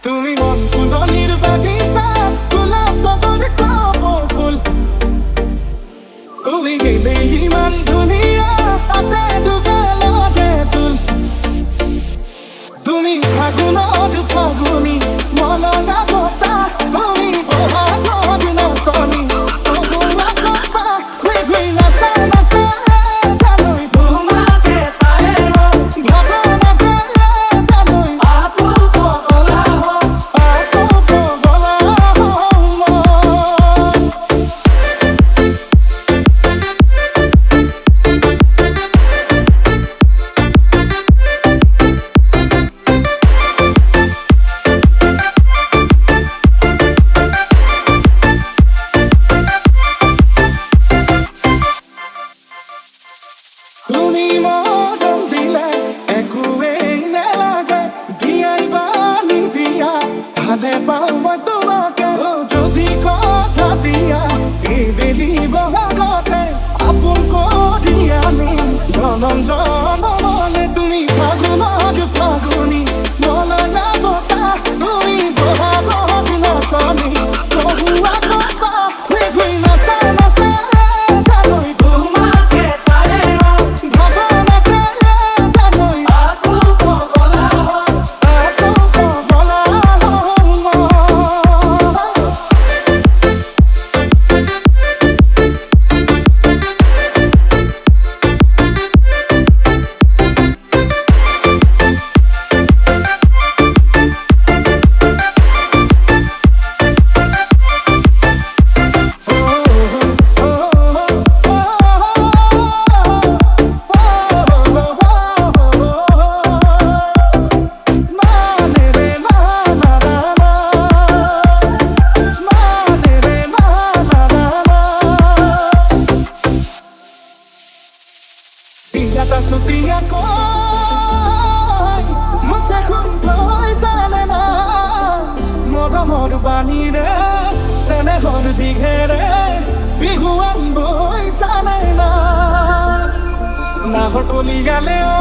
তুমি মন ফুলনির বাগিচা, গোলাপ বগর কপল। তুমি গেলে ইমান দুনিয়া, তাতে ঢুকাল যে তুল। তুমি ফাগুনত ফাগুনি, মলনা বতা। তুমি বহাগত নাচনি, তবুৱা কথা। ঘুই ঘুই নাচা নাচা জানৈ, তোমাকে চায়ে ভাৱনাতে জানৈ। আপুল পগলা হওঁ, আপুল পগলা হওঁ মই। তুমি মরম দিলে একোৱেই নেলাগে, দিয়াই বালি দিয়া ভালে পাওঁ মই তোমাকে। যদি কথা দিয়া এইবেলি বহাগতে, আপোন কৰি আনি জনম জনমলে। তুমি ফাগুনত ফাগুনি, মলনা বতাহ। তুমি বহাগত নাচনি, তবুৱা কথা। ঘুই ঘুই নাচা নাচা জানৈ, তোমাকে চায়ে ভাৱনাতে জানৈ। আপুল পগলা হওঁ, আপুল পগলা হওঁ মই। Pingata sutia koi, muke khumloi sane na. Moda mor bani re, sene hor dighe re. Bihuan boi sane na, na hor toli gale o.